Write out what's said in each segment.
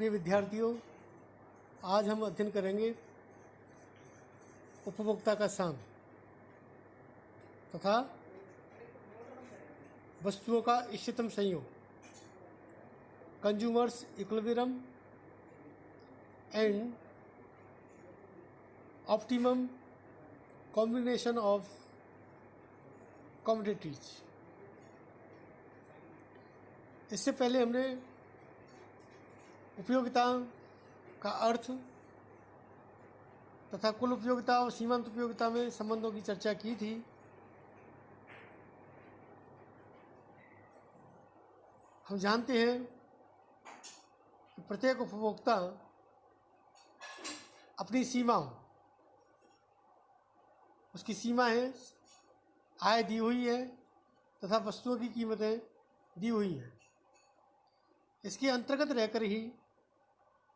प्रिय विद्यार्थियों, आज हम अध्ययन करेंगे उपभोक्ता का साम तथा वस्तुओं का इष्टतम संयोग, consumers equilibrium and optimum combination of commodities. इससे पहले हमने उपयोगिता का अर्थ तथा कुल उपयोगिता और सीमांत उपयोगिता में संबंधों की चर्चा की थी। हम जानते हैं कि प्रत्येक उपभोक्ता अपनी सीमाओं, उसकी सीमा है, आय दी हुई है तथा वस्तुओं की कीमतें दी हुई हैं। इसके अंतर्गत रहकर ही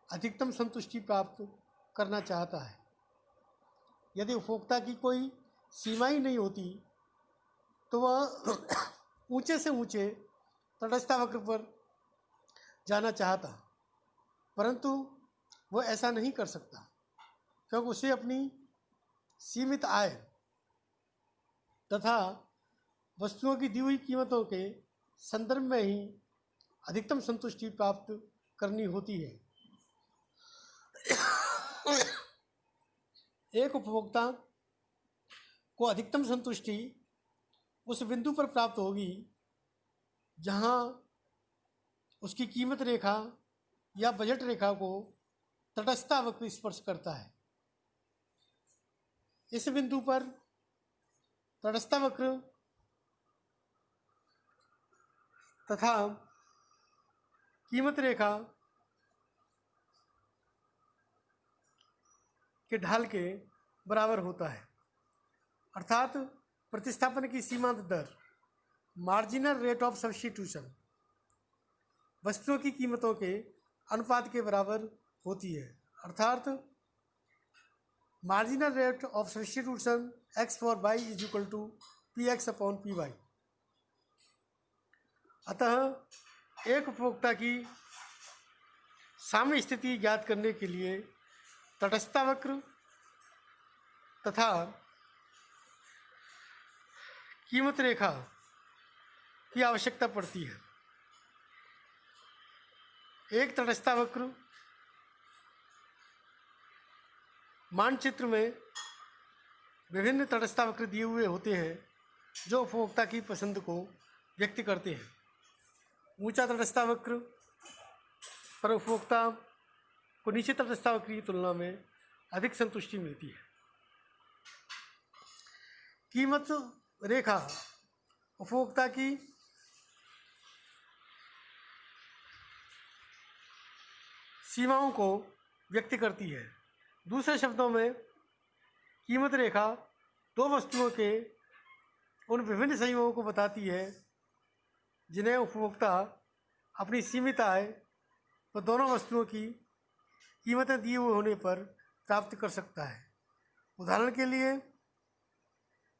अधिकतम संतुष्टि प्राप्त करना चाहता है। यदि उपभोक्ता की कोई सीमा ही नहीं होती तो वह ऊंचे से ऊंचे तटस्थता वक्र पर जाना चाहता, परंतु वह ऐसा नहीं कर सकता क्योंकि उसे अपनी सीमित आय तथा वस्तुओं की दी हुई कीमतों के संदर्भ में ही अधिकतम संतुष्टि प्राप्त करनी होती है। एक उपभोक्ता को अधिकतम संतुष्टि उस बिंदु पर प्राप्त होगी जहां उसकी कीमत रेखा या बजट रेखा को तटस्थता वक्र स्पर्श करता है। इस बिंदु पर तटस्थता वक्र तथा कीमत रेखा के ढाल के बराबर होता है, अर्थात प्रतिस्थापन की सीमांत दर, मार्जिनल रेट ऑफ सब्स्टिट्यूशन, वस्तुओं की कीमतों के अनुपात के बराबर होती है, अर्थात marginal rate of substitution x for y is equal to px upon py। अतः एक उपभोक्ता की साम्य स्थिति ज्ञात करने के लिए तटस्थता वक्र तथा कीमत रेखा की आवश्यकता पड़ती है। एक तटस्थता वक्र मानचित्र में विभिन्न तटस्थता वक्र दिए हुए होते हैं जो उपभोक्ता की पसंद को व्यक्त करते हैं। ऊंचा तटस्थता वक्र पर उपभोक्ता को नीचे तटस्थता वक्र की तुलना में अधिक संतुष्टि मिलती है। कीमत रेखा उपभोक्ता की सीमाओं को व्यक्त करती है। दूसरे शब्दों में कीमत रेखा दो वस्तुओं के उन विभिन्न संयोगों को बताती है जिन्हें उपभोक्ता अपनी सीमित आय व दोनों वस्तुओं की कीमतें दिए हुए होने पर प्राप्त कर सकता है। उदाहरण के लिए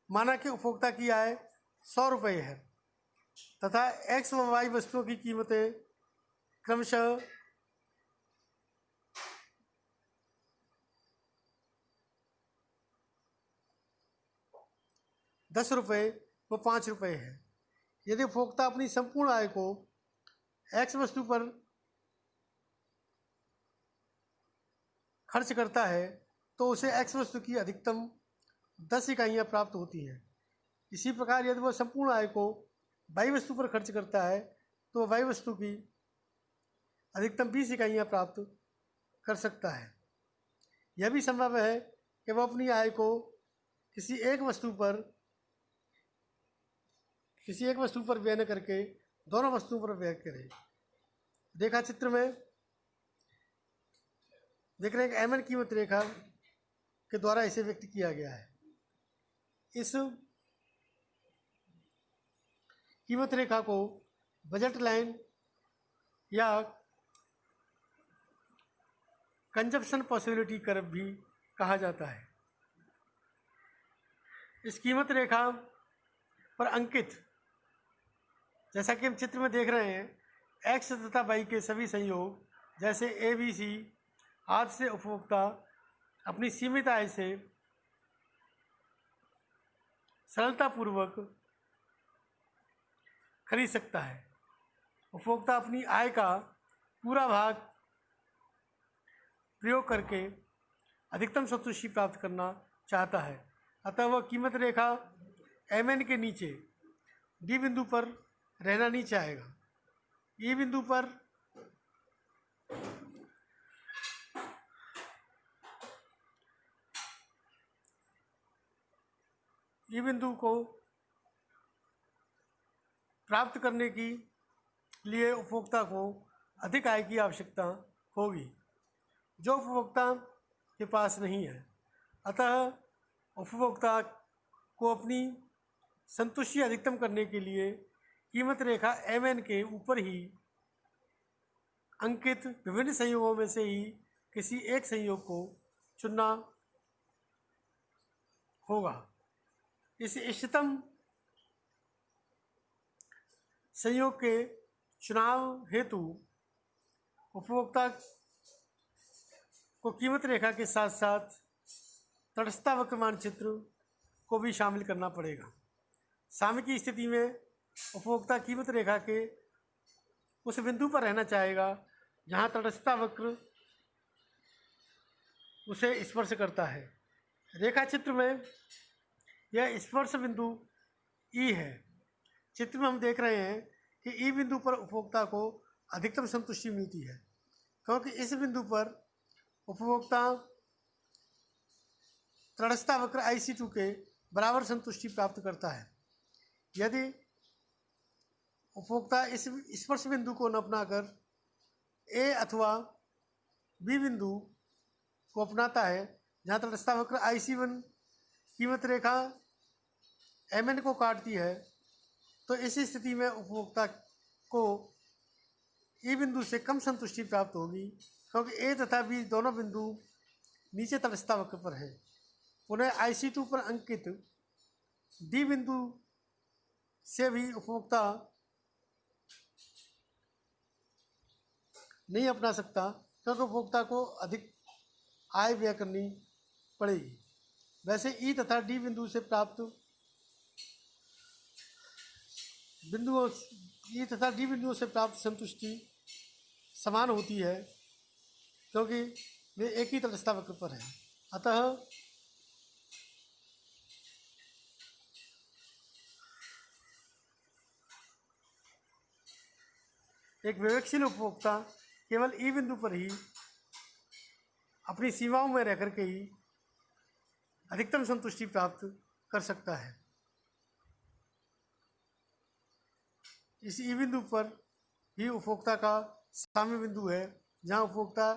माना कि उपभोक्ता की आय 100 रुपये है तथा x व y वस्तुओं की कीमतें क्रमशः 10 रुपये व 5 रुपये है। यदि उपभोक्ता अपनी संपूर्ण आय को x वस्तु पर खर्च करता है तो उसे x वस्तु की अधिकतम 10 इकाइयाँ प्राप्त होती हैं। इसी प्रकार यदि वह संपूर्ण आय को y वस्तु पर खर्च करता है तो y वस्तु की अधिकतम 20 इकाइयाँ प्राप्त कर सकता है। यह भी संभव है कि वह अपनी आय को किसी एक वस्तु पर व्यय न करके दोनों वस्तुओं पर व्यय करे। रेखा चित्र में देख रहे हैं कि एमएन कीमत रेखा के द्वारा इसे व्यक्त किया गया है। इस कीमत रेखा को बजट लाइन या कंजप्शन पॉसिबिलिटी कर्व भी कहा जाता है। इस कीमत रेखा पर अंकित, जैसा कि हम चित्र में देख रहे हैं, x तथा y के सभी संयोग जैसे ABC आदि से उपभोक्ता अपनी सीमित आय से सरलतापूर्वक खरीद सकता है। उपभोक्ता अपनी आय का पूरा भाग प्रयोग करके अधिकतम संतुष्टि प्राप्त करना चाहता है, अतः वह कीमत रेखा MN के नीचे D बिंदु पर रहना नहीं चाहेगा। E बिंदु पर E बिंदु को प्राप्त करने के लिए उपभोक्ता को अधिक आय की आवश्यकता होगी, जो उपभोक्ता के पास नहीं है। अतः उपभोक्ता को अपनी संतुष्टि अधिकतम करने के लिए कीमत रेखा MN के ऊपर ही अंकित विभिन्न संयोगों में से ही किसी एक संयोग को चुनना होगा। इस इष्टतम संयोग के चुनाव हेतु उपभोक्ता को कीमत रेखा के साथ साथ तटस्थता वक्र मानचित्र को भी शामिल करना पड़ेगा। साम्य की स्थिति में उपभोक्ता कीमत रेखा के उस बिंदु पर रहना चाहेगा जहां तटस्थता वक्र उसे स्पर्श करता है। रेखा चित्र में यह स्पर्श बिंदु E है। चित्र में हम देख रहे हैं कि E बिंदु पर उपभोक्ता को अधिकतम संतुष्टि मिलती है, क्योंकि इस बिंदु पर उपभोक्ता तटस्थता वक्र IC2 के बराबर संतुष्टि प्राप्त करता है। यदि उपभोक्ता इस स्पर्श बिंदु को न अपनाकर A अथवा B बिंदु को अपनाता है जहाँ तटस्थता वक्र IC1 कीमत रेखा MN को काटती है, तो इस स्थिति में उपभोक्ता को E बिंदु से कम संतुष्टि प्राप्त होगी, क्योंकि A तथा B दोनों बिंदु नीचे तटस्थता वक्र पर हैं। पुनः IC2 पर अंकित D बिंदु से भी उपभोक्ता नहीं अपना सकता, क्योंकि उपभोक्ता को अधिक आय व्यय करनी पड़ेगी। वैसे E तथा D बिंदु से प्राप्त बिंदुओं E तथा D बिंदुओं से प्राप्त संतुष्टि समान होती है, क्योंकि वे एक ही तटस्थता वक्र पर हैं। अतः एक विवेकशील उपभोक्ता केवल E बिंदु पर ही अपनी सीमाओं में रह करके ही अधिकतम संतुष्टि प्राप्त कर सकता है। इस E बिंदु पर ही उपभोक्ता का साम्य बिंदु है, जहां उपभोक्ता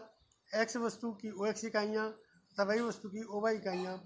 X वस्तु की OX इकाइयाँ तथा Y वस्तु की OY इकाइयाँ